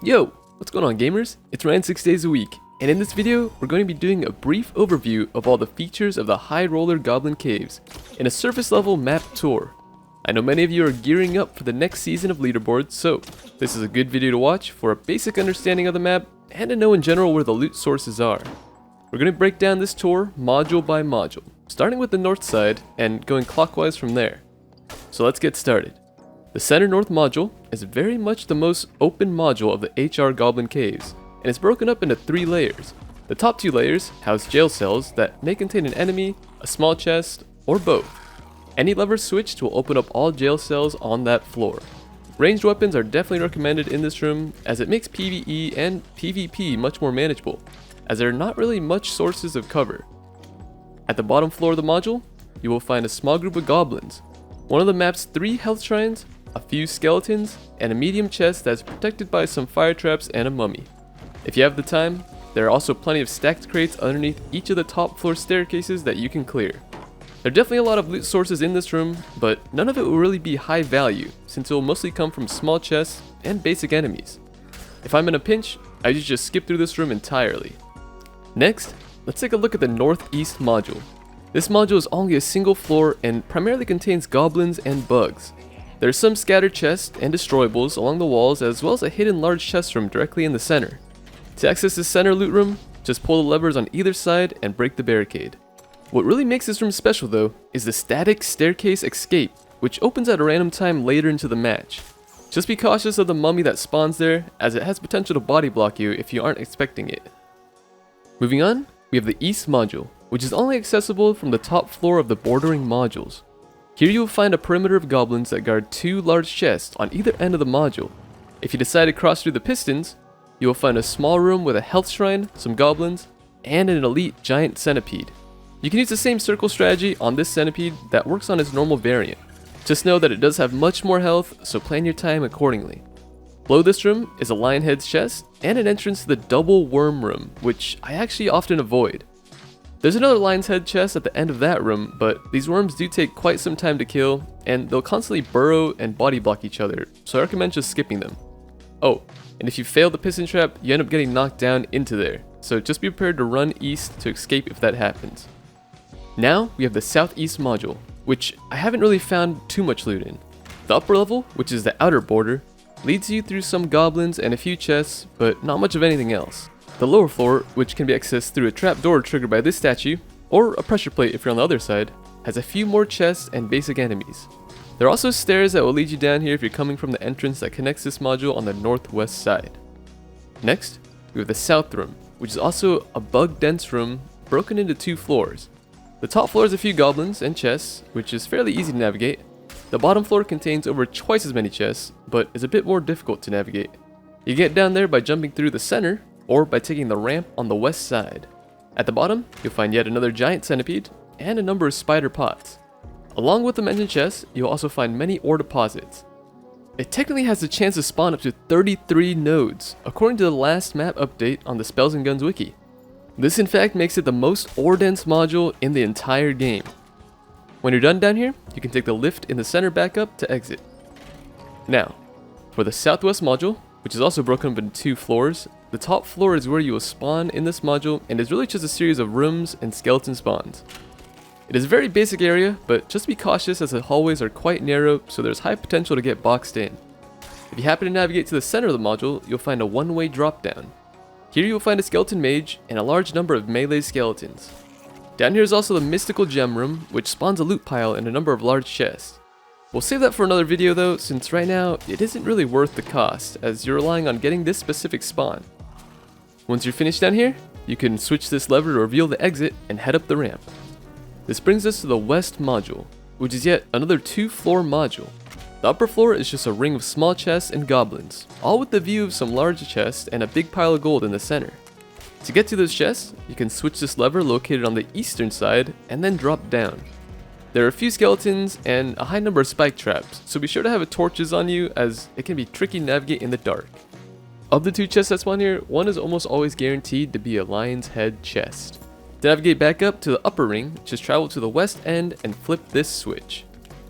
Yo, what's going on gamers? It's Ryan 6 days a week, and in this video, we're going to be doing a brief overview of all the features of the High Roller Goblin Caves in a surface level map tour. I know many of you are gearing up for the next season of leaderboards, so this is a good video to watch for a basic understanding of the map and to know in general where the loot sources are. We're going to break down this tour module by module, starting with the north side and going clockwise from there. So let's get started. The center north module is very much the most open module of the HR Goblin Caves, and it's broken up into 3 layers. The top 2 layers house jail cells that may contain an enemy, a small chest, or both. Any lever switched will open up all jail cells on that floor. Ranged weapons are definitely recommended in this room, as it makes PvE and PvP much more manageable, as there are not really much sources of cover. At the bottom floor of the module, you will find a small group of goblins, one of the map's 3 health shrines, a few skeletons, and a medium chest that's protected by some fire traps and a mummy. If you have the time, there are also plenty of stacked crates underneath each of the top floor staircases that you can clear. There are definitely a lot of loot sources in this room, but none of it will really be high value, since it will mostly come from small chests and basic enemies. If I'm in a pinch, I usually just skip through this room entirely. Next, let's take a look at the northeast module. This module is only a single floor and primarily contains goblins and bugs. There are some scattered chests and destroyables along the walls, as well as a hidden large chest room directly in the center. To access the center loot room, just pull the levers on either side and break the barricade. What really makes this room special though, is the static staircase escape, which opens at a random time later into the match. Just be cautious of the mummy that spawns there, as it has potential to body block you if you aren't expecting it. Moving on, we have the east module, which is only accessible from the top floor of the bordering modules. Here you will find a perimeter of goblins that guard 2 large chests on either end of the module. If you decide to cross through the pistons, you will find a small room with a health shrine, some goblins, and an elite giant centipede. You can use the same circle strategy on this centipede that works on its normal variant. Just know that it does have much more health, so plan your time accordingly. Below this room is a lion head's chest and an entrance to the double worm room, which I actually often avoid. There's another lion's head chest at the end of that room, but these worms do take quite some time to kill, and they'll constantly burrow and body block each other, so I recommend just skipping them. Oh, and if you fail the piston trap, you end up getting knocked down into there, so just be prepared to run east to escape if that happens. Now we have the southeast module, which I haven't really found too much loot in. The upper level, which is the outer border, leads you through some goblins and a few chests, but not much of anything else. The lower floor, which can be accessed through a trapdoor triggered by this statue, or a pressure plate if you're on the other side, has a few more chests and basic enemies. There are also stairs that will lead you down here if you're coming from the entrance that connects this module on the northwest side. Next, we have the south room, which is also a bug-dense room broken into 2 floors. The top floor has a few goblins and chests, which is fairly easy to navigate. The bottom floor contains over twice as many chests, but is a bit more difficult to navigate. You get down there by jumping through the center, or by taking the ramp on the west side. At the bottom, you'll find yet another giant centipede, and a number of spider pots. Along with the mentioned chests, you'll also find many ore deposits. It technically has the chance to spawn up to 33 nodes, according to the last map update on the Spells and Guns wiki. This in fact makes it the most ore-dense module in the entire game. When you're done down here, you can take the lift in the center back up to exit. Now, for the southwest module, which is also broken up into 2 floors, the top floor is where you will spawn in this module and is really just a series of rooms and skeleton spawns. It is a very basic area, but just be cautious as the hallways are quite narrow, so there's high potential to get boxed in. If you happen to navigate to the center of the module, you'll find a one-way drop down. Here you will find a skeleton mage and a large number of melee skeletons. Down here is also the mystical gem room, which spawns a loot pile and a number of large chests. We'll save that for another video though, since right now it isn't really worth the cost, as you're relying on getting this specific spawn. Once you're finished down here, you can switch this lever to reveal the exit and head up the ramp. This brings us to the west module, which is yet another 2-floor module. The upper floor is just a ring of small chests and goblins, all with the view of some large chests and a big pile of gold in the center. To get to those chests, you can switch this lever located on the eastern side and then drop down. There are a few skeletons and a high number of spike traps, so be sure to have torches on you, as it can be tricky to navigate in the dark. Of the 2 chests that spawn here, one is almost always guaranteed to be a lion's head chest. To navigate back up to the upper ring, just travel to the west end and flip this switch.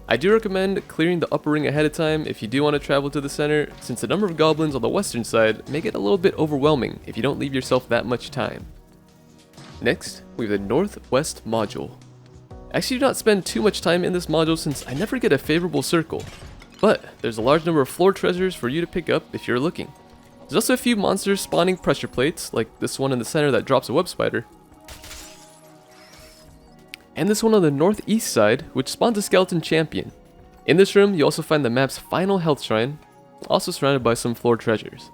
I do recommend clearing the upper ring ahead of time if you do want to travel to the center, since the number of goblins on the western side may get a little bit overwhelming if you don't leave yourself that much time. Next, we have the northwest module. I actually do not spend too much time in this module since I never get a favorable circle, but there's a large number of floor treasures for you to pick up if you're looking. There's also a few monsters spawning pressure plates, like this one in the center that drops a web spider, and this one on the northeast side, which spawns a skeleton champion. In this room, you also find the map's final health shrine, also surrounded by some floor treasures.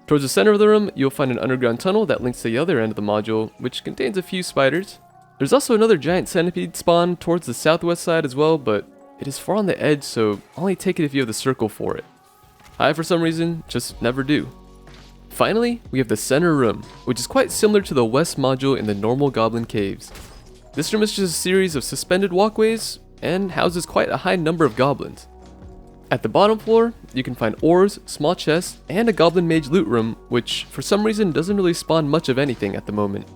Towards the center of the room, you'll find an underground tunnel that links to the other end of the module, which contains a few spiders. There's also another giant centipede spawn towards the southwest side as well, but it is far on the edge, so only take it if you have the circle for it. I, for some reason, just never do. Finally, we have the center room, which is quite similar to the west module in the normal Goblin Caves. This room is just a series of suspended walkways and houses quite a high number of goblins. At the bottom floor, you can find ores, small chests, and a goblin mage loot room, which for some reason doesn't really spawn much of anything at the moment.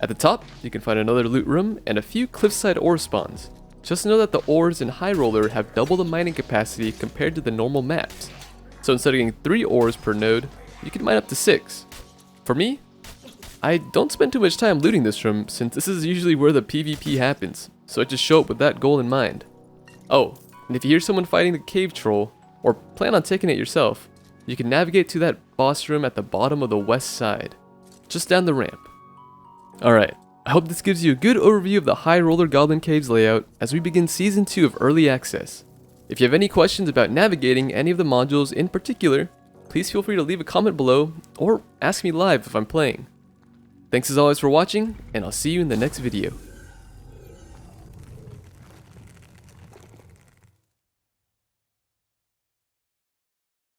At the top, you can find another loot room and a few cliffside ore spawns. Just know that the ores in High Roller have double the mining capacity compared to the normal maps. So instead of getting 3 ores per node, you can mine up to 6. For me, I don't spend too much time looting this room since this is usually where the PvP happens, so I just show up with that goal in mind. Oh, and if you hear someone fighting the cave troll, or plan on taking it yourself, you can navigate to that boss room at the bottom of the west side, just down the ramp. Alright, I hope this gives you a good overview of the High Roller Goblin Caves layout as we begin Season 2 of Early Access. If you have any questions about navigating any of the modules in particular, please feel free to leave a comment below, or ask me live if I'm playing. Thanks as always for watching, and I'll see you in the next video.